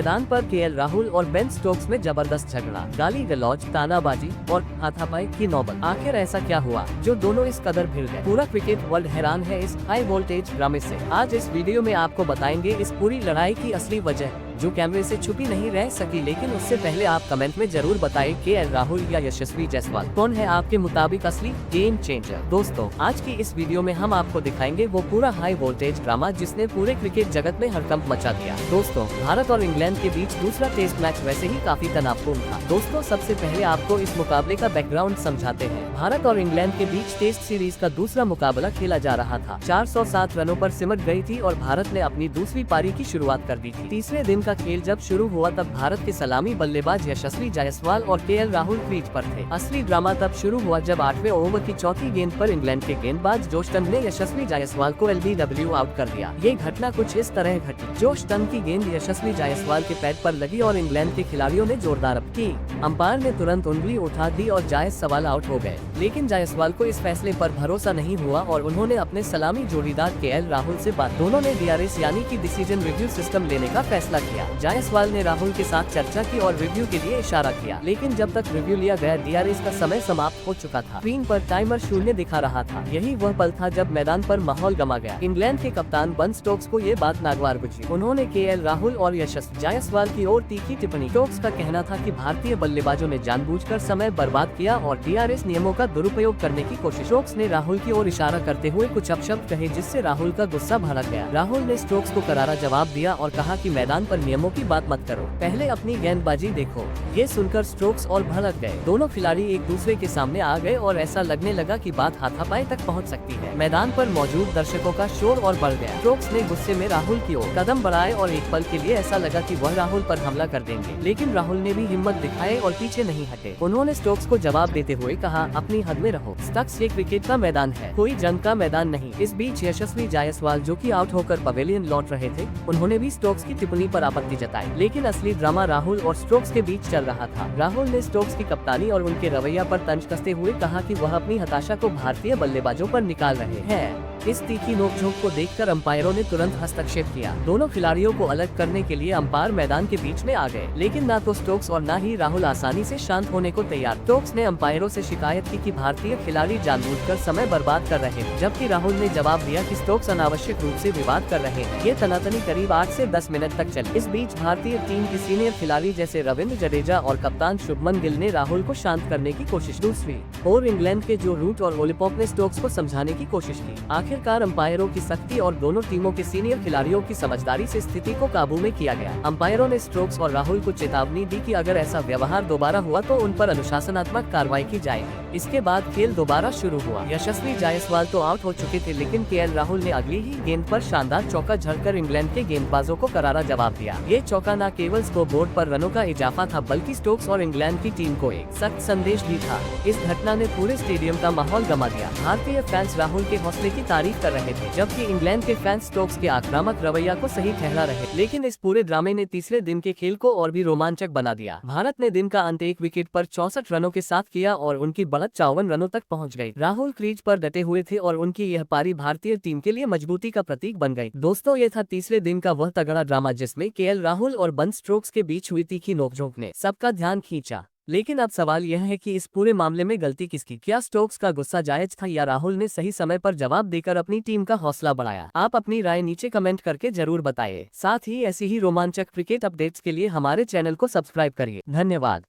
मैदान पर केएल राहुल और बेन स्टोक्स में जबरदस्त झगड़ा, गाली गलौज, तानाबाजी और हाथापाई की नौबत। आखिर ऐसा क्या हुआ जो दोनों इस कदर भिड़ गए? पूरा क्रिकेट वर्ल्ड हैरान है इस हाई वोल्टेज ड्रामे से। आज इस वीडियो में आपको बताएंगे इस पूरी लड़ाई की असली वजह जो कैमरे से छुपी नहीं रह सकी। लेकिन उससे पहले आप कमेंट में जरूर बताएं केएल राहुल या यशस्वी जायसवाल कौन है आपके मुताबिक असली गेम चेंजर। दोस्तों, आज की इस वीडियो में हम आपको दिखाएंगे वो पूरा हाई वोल्टेज ड्रामा जिसने पूरे क्रिकेट जगत में हड़कंप मचा दिया। दोस्तों, भारत और इंग्लैंड के बीच दूसरा टेस्ट मैच वैसे ही काफी तनावपूर्ण था। दोस्तों, सबसे पहले आपको इस मुकाबले का बैकग्राउंड समझाते हैं। भारत और इंग्लैंड के बीच टेस्ट सीरीज का दूसरा मुकाबला खेला जा रहा था। 407 रनों पर सिमट गई थी और भारत ने अपनी दूसरी पारी की शुरुआत कर दी थी। तीसरे दिन का खेल जब शुरू हुआ तब भारत के सलामी बल्लेबाज यशस्वी जायसवाल और केएल राहुल क्रीज पर थे। असली ड्रामा तब शुरू हुआ जब 8वें ओवर की चौथी गेंद पर इंग्लैंड के गेंदबाज जोश टन ने यशस्वी जायसवाल को एलबीडब्ल्यू आउट कर दिया। ये घटना कुछ इस तरह घटी। जोश टन की गेंद यशस्वी जायसवाल के पैड पर लगी और इंग्लैंड के खिलाड़ियों ने जोरदार अप की। अंपायर ने तुरंत उंगली उठा दी और जायसवाल आउट हो गए। लेकिन जायसवाल को इस फैसले पर भरोसा नहीं हुआ और उन्होंने अपने सलामी जोड़ीदार केएल राहुल से बात। दोनों ने डीआरएस यानी कि डिसीजन रिव्यू सिस्टम लेने का फैसला किया। जायसवाल ने राहुल के साथ चर्चा की और रिव्यू के लिए इशारा किया, लेकिन जब तक रिव्यू लिया गया डीआरएस का समय समाप्त हो चुका था। स्क्रीन पर टाइमर 0 दिखा रहा था। यही वह पल था जब मैदान पर माहौल गमा गया। इंग्लैंड के कप्तान बेन स्टोक्स को ये बात नागवार गुजरी। उन्होंने केएल राहुल और यशस्वी जायसवाल की ओर तीखी टिप्पणी। स्टोक्स का कहना था कि भारतीय बल्लेबाजों ने जानबूझकर समय बर्बाद किया और डीआरएस नियमों का दुरुपयोग करने की कोशिश। स्टोक्स ने राहुल की ओर इशारा करते हुए कुछ अपशब्द कहे जिससे राहुल का गुस्सा भड़क गया। राहुल ने स्टोक्स को करारा जवाब दिया और कहा कि मैदान पर नियमों की बात मत करो, पहले अपनी गेंदबाजी देखो। ये सुनकर स्टोक्स और भड़क गए। दोनों खिलाड़ी एक दूसरे के सामने आ गए और ऐसा लगने लगा कि बात हाथापाई तक पहुंच सकती है। मैदान पर मौजूद दर्शकों का शोर और बढ़ गया। स्टोक्स ने गुस्से में राहुल की ओर कदम बढ़ाए और एक पल के लिए ऐसा लगा कि वह राहुल पर हमला कर देंगे, लेकिन राहुल ने भी हिम्मत दिखाई और पीछे नहीं हटे। उन्होंने स्टोक्स को जवाब देते हुए कहा, अपनी हद में रहो। स्टक्स ये क्रिकेट का मैदान है, कोई जंग का मैदान नहीं। इस बीच यशस्वी जायसवाल जो कि आउट होकर पवेलियन लौट रहे थे, उन्होंने भी स्टोक्स की टिप्पणी पर आपत्ति जताई। लेकिन असली ड्रामा राहुल और स्टोक्स के बीच चल रहा था। राहुल ने स्टोक्स की कप्तानी और उनके रवैया पर तंज कसते हुए कहा कि वह अपनी हताशा को भारतीय बल्लेबाजों पर निकाल रहे हैं। इस तीखी नोकझोंक को देखकर अंपायरों ने तुरंत हस्तक्षेप किया। दोनों खिलाड़ियों को अलग करने के लिए अंपायर मैदान के बीच में आ गए, लेकिन न तो स्टोक्स और न ही राहुल आसानी से शांत होने को तैयार। स्टोक्स ने अंपायरों से शिकायत की कि भारतीय खिलाड़ी जानबूझकर समय बर्बाद कर रहे हैं, जबकि राहुल ने जवाब दिया कि स्टोक्स अनावश्यक रूप से विवाद कर रहे हैं। ये तनातनी करीब 8 से 10 मिनट तक चली। इस बीच भारतीय टीम के सीनियर खिलाड़ी जैसे रविंद्र जडेजा और कप्तान शुभमन गिल ने राहुल को शांत करने की कोशिश। दूसरी और इंग्लैंड के जो रूट और ओलिपॉप ने स्टोक्स को समझाने की कोशिश की। आखिरकार अंपायरों की सख्ती और दोनों टीमों के सीनियर खिलाड़ियों की समझदारी से स्थिति को काबू में किया गया। अंपायरों ने स्टोक्स और राहुल को चेतावनी दी कि अगर ऐसा व्यवहार दोबारा हुआ तो उन पर अनुशासनात्मक कार्रवाई की जाएगी। इसके बाद खेल दोबारा शुरू हुआ। यशस्वी जायसवाल तो आउट हो चुके थे, लेकिन केएल राहुल ने अगली ही गेंद पर शानदार चौका झड़कर इंग्लैंड के गेंदबाजों को करारा जवाब दिया। ये चौका न केवल स्कोरबोर्ड पर रनों का इजाफा था, बल्कि स्टोक्स और इंग्लैंड की टीम को एक सख्त संदेश भी था। इस घटना ने पूरे स्टेडियम का माहौल गमा दिया। भारतीय फैंस राहुल के हौसले की तारीफ कर रहे थे, जबकि इंग्लैंड के फैंस स्टोक्स के आक्रामक रवैया को सही ठहरा रहे। लेकिन इस पूरे ड्रामे ने तीसरे दिन के खेल को और भी रोमांचक बना दिया। भारत ने दिन का अंत एक विकेट पर 64 रनों के साथ किया और उनकी बढ़त 54 रनों तक पहुंच गई। राहुल क्रीज पर डटे हुए थे और उनकी यह पारी भारतीय टीम के लिए मजबूती का प्रतीक बन गई। दोस्तों, ये था तीसरे दिन का वह तगड़ा ड्रामा जिसमें केएल राहुल और बेन स्टोक्स के बीच हुई तीखी नोकझोंक ने सबका ध्यान खींचा। लेकिन अब सवाल यह है कि इस पूरे मामले में गलती किसकी? क्या स्टोक्स का गुस्सा जायज था या राहुल ने सही समय पर जवाब देकर अपनी टीम का हौसला बढ़ाया? आप अपनी राय नीचे कमेंट करके जरूर बताइए। साथ ही ऐसी ही रोमांचक क्रिकेट अपडेट्स के लिए हमारे चैनल को सब्सक्राइब करिए। धन्यवाद।